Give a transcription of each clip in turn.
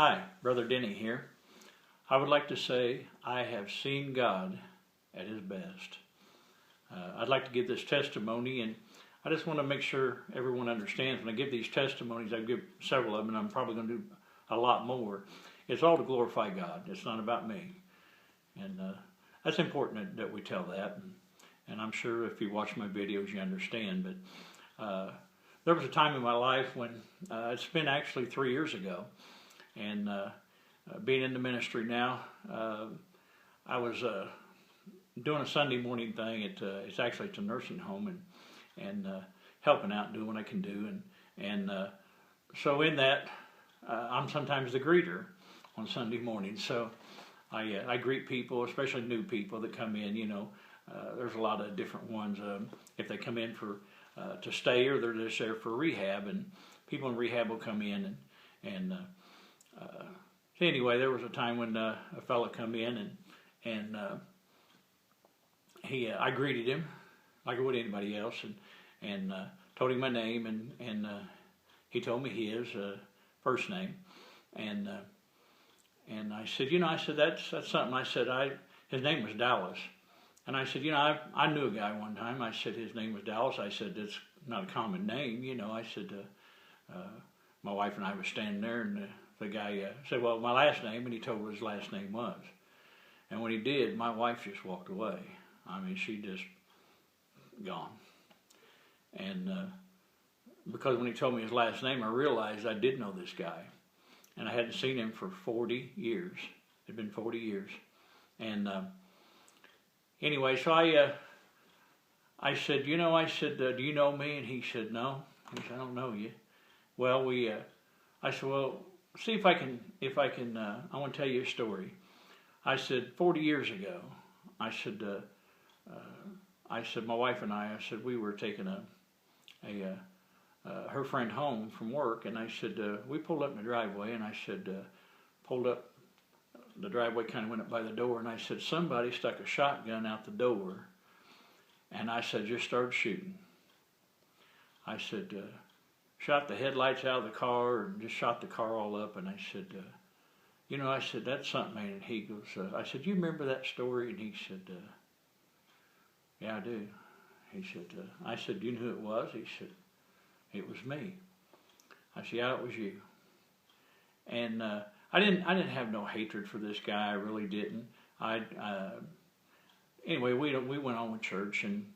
Hi, Brother Denny here. I would like to say I have seen God at His best. I'd like to give this testimony, and I just want to make sure everyone understands when I give these testimonies. I give several of them, and I'm probably going to do a lot more. It's all to glorify God. It's not about me. And that's important that we tell that. And I'm sure if you watch my videos, you understand. But there was a time in my life when, it's been actually 3 years ago, and being in the ministry now, I was doing a Sunday morning thing. It's actually a nursing home, and helping out and doing what I can do. And so in that, I'm sometimes the greeter on Sunday morning. So I greet people, especially new people that come in. You know, there's a lot of different ones. If they come in for to stay, or they're just there for rehab, and people in rehab will come in and so anyway, there was a time when a fellow come in and I greeted him like I would anybody else, and told him my name, and he told me his first name, and I said, I said that's something. I said his name was Dallas, and I said, I knew a guy one time. I said his name was Dallas. I said it's not a common name, I said my wife and I was standing there, and the guy said, well, my last name, and he told what his last name was. And when he did, my wife just walked away. I mean, she just gone. And because when he told me his last name, I realized I did know this guy. And I hadn't seen him for 40 years. It had been 40 years. And anyway, so I said, do you know me? And he said, no. He said, I don't know you. Well, I said, well, see if I can, I want to tell you a story. I said, 40 years ago, I said, my wife and I said, we were taking her friend home from work, and I said, we pulled up in the driveway, and I said, pulled up, the driveway kind of went up by the door, and I said, somebody stuck a shotgun out the door, and I said, just started shooting. I said, shot the headlights out of the car and just shot the car all up. And I said, I said, that's something, man. And he goes, I said, you remember that story? And he said, yeah, I do. He said, I said, do you know who it was? He said, it was me. I said, yeah, it was you. And I didn't have no hatred for this guy. I really didn't. Anyway, we went on with church, and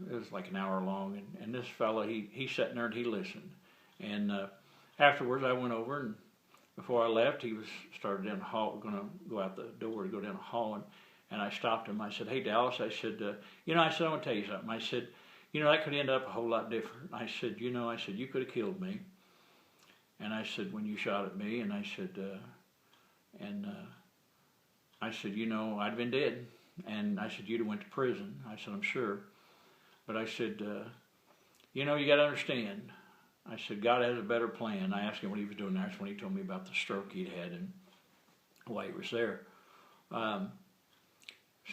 it was like an hour long, and this fella, he sat there and he listened. And afterwards, I went over, and before I left, he started down the hall, going to go out the door to go down the hall, and I stopped him. I said, hey, Dallas, I said, I said, I want to tell you something. I said, that could end up a whole lot different. I said, you could have killed me. And I said, when you shot at me, and I said, I'd have been dead. And I said, you'd have went to prison. I said, I'm sure. But I said, you got to understand. I said, God has a better plan. I asked him what he was doing. That's when he told me about the stroke he'd had and why he was there. So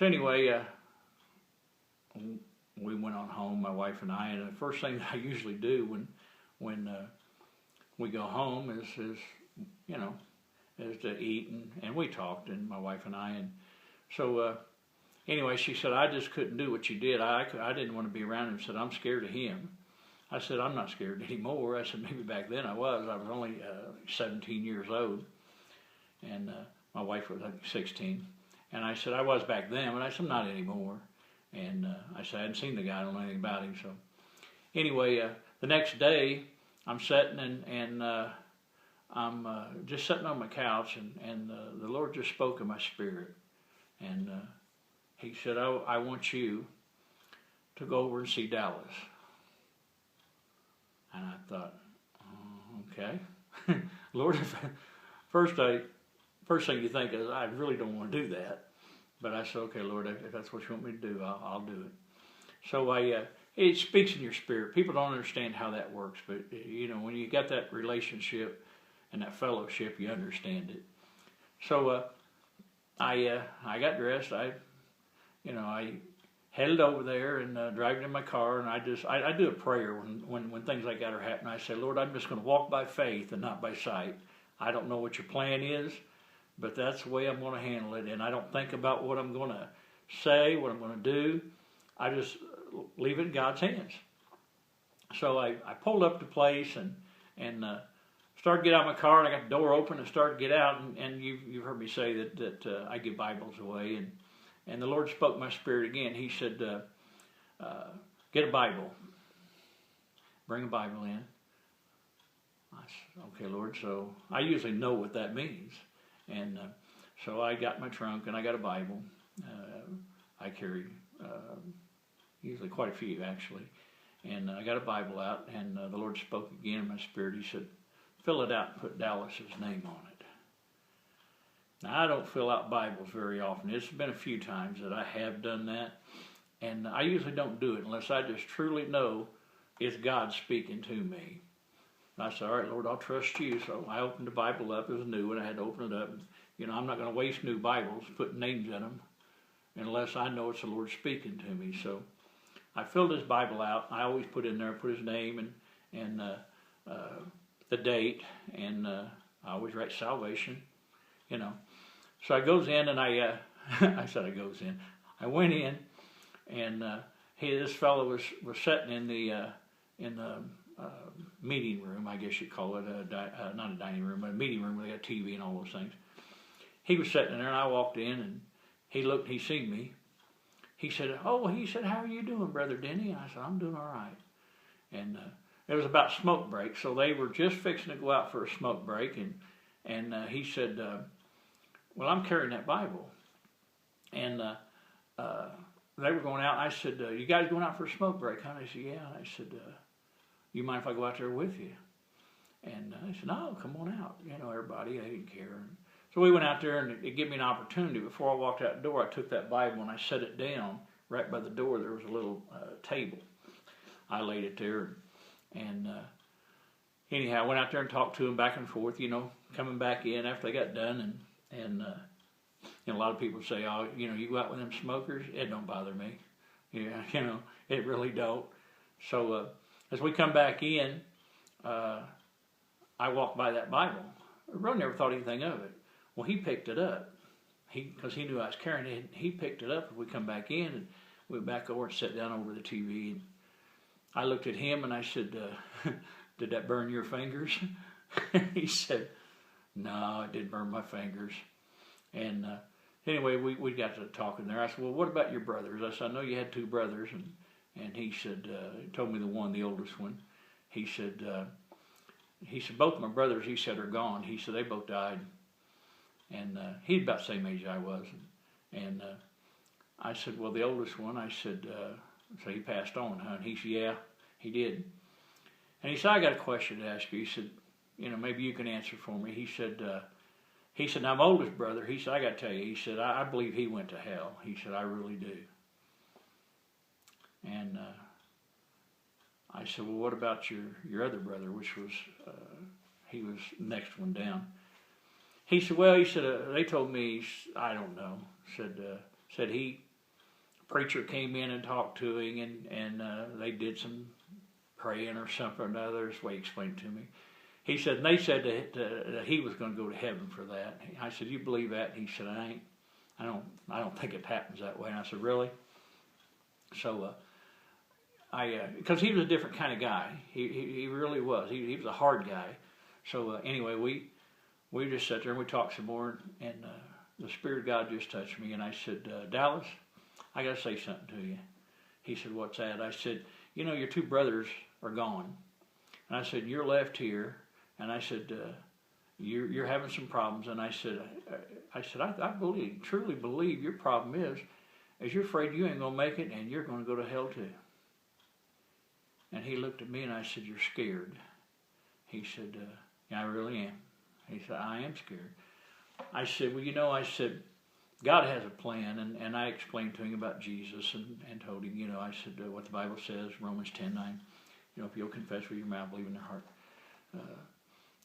anyway, we went on home, my wife and I, and the first thing that I usually do when we go home is to eat, and we talked, and my wife and I, and so anyway, she said, I just couldn't do what you did. I didn't want to be around him. She said, I'm scared of him. I said, I'm not scared anymore. I said, maybe back then I was. I was only 17 years old, and my wife was like 16. And I said, I was back then, but I said, I'm not anymore. And I said, I hadn't seen the guy. I don't know anything about him. So anyway, the next day, I'm sitting and I'm just sitting on my couch, and the Lord just spoke in my spirit. And he said, I want you to go over and see Dallas. And I thought, okay. Lord, first thing you think is, I really don't want to do that. But I said, okay, Lord, if that's what you want me to do, I'll do it. So it speaks in your spirit. People don't understand how that works, but when you got that relationship and that fellowship, you understand it. So I got dressed. I headed over there and driving in my car, and I do a prayer when things like that are happening. I say, Lord, I'm just going to walk by faith and not by sight. I don't know what your plan is, but that's the way I'm going to handle it. And I don't think about what I'm going to say, what I'm going to do. I just leave it in God's hands. So I pulled up to the place and started to get out of my car, and I got the door open and started to get out. And you've heard me say that I give Bibles away. And the Lord spoke my spirit again. He said, get a Bible. Bring a Bible in. I said, okay, Lord. So I usually know what that means. And so I got my trunk and I got a Bible. I carry usually quite a few, actually. And I got a Bible out, and the Lord spoke again in my spirit. He said, fill it out and put Dallas's name on it. Now, I don't fill out Bibles very often. It's been a few times that I have done that, and I usually don't do it unless I just truly know it's God speaking to me. And I said, all right, Lord, I'll trust you. So I opened the Bible up. It was new, and I had to open it up. And, I'm not going to waste new Bibles, putting names in them, unless I know it's the Lord speaking to me. So I filled his Bible out. I always put in there, put his name and the date, and I always write salvation, So I goes in, and I went in, and this fellow was sitting in the meeting room, I guess you'd call it, not a dining room, but a meeting room where they got TV and all those things. He was sitting in there, and I walked in, and he seen me. He said, how are you doing, Brother Denny? And I said, I'm doing all right. And it was about smoke break, so they were just fixing to go out for a smoke break, and he said, well, I'm carrying that Bible. And they were going out. I said, you guys going out for a smoke break, huh? And they said, yeah. And I said, you mind if I go out there with you? And they said, no, come on out. Everybody, they didn't care. And so we went out there, and it gave me an opportunity. Before I walked out the door, I took that Bible and I set it down. Right by the door, there was a little table. I laid it there, and anyhow, I went out there and talked to him back and forth, coming back in after they got done. And a lot of people say, oh, you go out with them smokers, it don't bother me. Yeah, it really don't. So as we come back in, I walked by that Bible. I really never thought anything of it. Well, he picked it up. Because he knew I was carrying it. He picked it up, and we come back in, and we went back over and sat down over the TV. And I looked at him, and I said, did that burn your fingers? He said, no, it didn't burn my fingers. And anyway, we got to talking there. I said, well, what about your brothers? I said, I know you had two brothers. And he said, he told me the oldest one. He said, both of my brothers, he said, are gone. He said, they both died. And he's about the same age I was. And I said, well, the oldest one, I said, so he passed on, huh? And he said, yeah, he did. And he said, I got a question to ask you. He said, maybe you can answer for me. He said, now my oldest brother, he said, I got to tell you, he said, I believe he went to hell. He said, I really do. And I said, well, what about your other brother, which was, he was the next one down. He said, well, they told me, I don't know, said preacher came in and talked to him, and they did some praying or something or another, is the way he explained it to me. He said, and they said that he was going to go to heaven for that. I said, you believe that? He said, I don't think it happens that way. And I said, really? So, because he was a different kind of guy. He really was. He was a hard guy. So anyway, we just sat there and we talked some more, and the Spirit of God just touched me, and I said, Dallas, I got to say something to you. He said, what's that? I said, your two brothers are gone. And I said, you're left here. And I said, you're having some problems. And I said, I truly believe your problem is you're afraid you ain't going to make it, and you're going to go to hell too. And he looked at me, and I said, you're scared. He said, yeah, I really am. He said, I am scared. I said, well, God has a plan, and I explained to him about Jesus and told him, I said, what the Bible says, Romans 10:9, if you'll confess with your mouth, believe in your heart.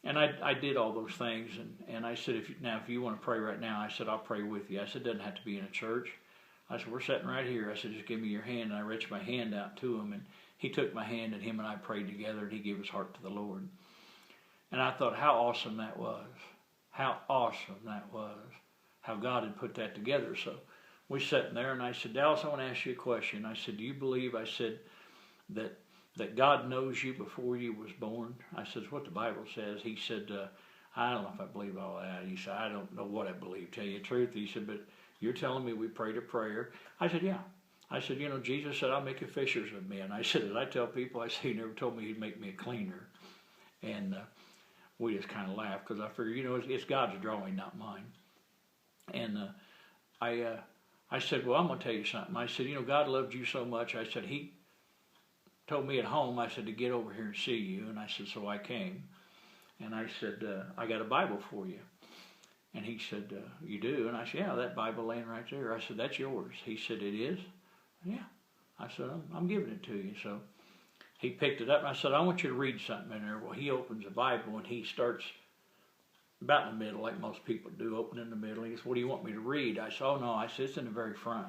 And I did all those things, and I said, if you want to pray right now, I said, I'll pray with you. I said, it doesn't have to be in a church. I said, we're sitting right here. I said, just give me your hand, and I reached my hand out to him, and he took my hand, and him and I prayed together, and he gave his heart to the Lord. And I thought how awesome that was. How awesome that was. How God had put that together. So we sat there and I said, Dallas, I want to ask you a question. I said, do you believe, I said, that God knows you before you was born? I said, it's what the Bible says. He said, I don't know if I believe all that. He said, I don't know what I believe, tell you the truth. He said, but you're telling me we prayed a prayer. I said, yeah. I said, you know, Jesus said, I'll make you fishers of men. I said, as I tell people, I said, he never told me he'd make me a cleaner. And we just kind of laughed because I figured, you know, it's God's drawing, not mine. And I said, well, I'm going to tell you something. I said, you know, God loved you so much. I said, he told me at home, I said, to get over here and see you. And I said, so I came. And I said, I got a Bible for you. And he said, you do? And I said, yeah, that Bible laying right there. I said, that's yours. He said, it is? Yeah. I said, I'm giving it to you. So he picked it up and I said, I want you to read something in there. Well, he opens the Bible and he starts about in the middle, like most people do, open in the middle. He says, what do you want me to read? I said, oh no. I said, it's in the very front.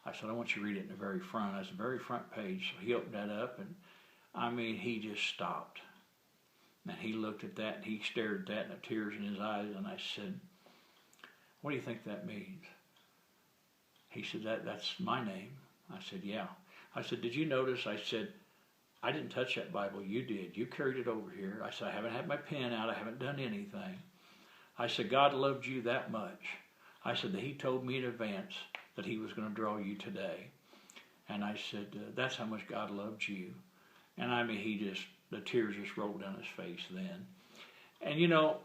I said, I want you to read it in the very front. I said, the very front page. So he opened that up and I mean, he just stopped. And he looked at that and he stared at that and the tears in his eyes. And I said, what do you think that means? He said, that's my name. I said, yeah. I said, did you notice? I said, I didn't touch that Bible. You did. You carried it over here. I said, I haven't had my pen out. I haven't done anything. I said, God loved you that much. I said that he told me in advance that he was going to draw you today. And I said, that's how much God loved you. And I mean, the tears just rolled down his face then. And you know,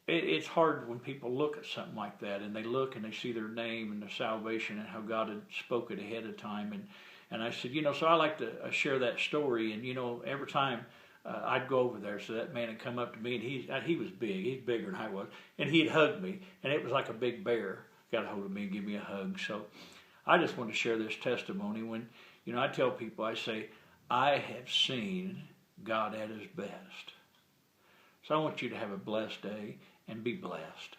it's hard when people look at something like that and they look and they see their name and their salvation and how God had spoken ahead of time. And I said, you know, so I like to share that story. And, you know, every time I'd go over there, so that man would come up to me and he was big. He's bigger than I was. And he'd hug me. And it was like a big bear. Got a hold of me and give me a hug. So I just want to share this testimony. When, you know, I tell people, I say, I have seen God at his best. So I want you to have a blessed day and be blessed.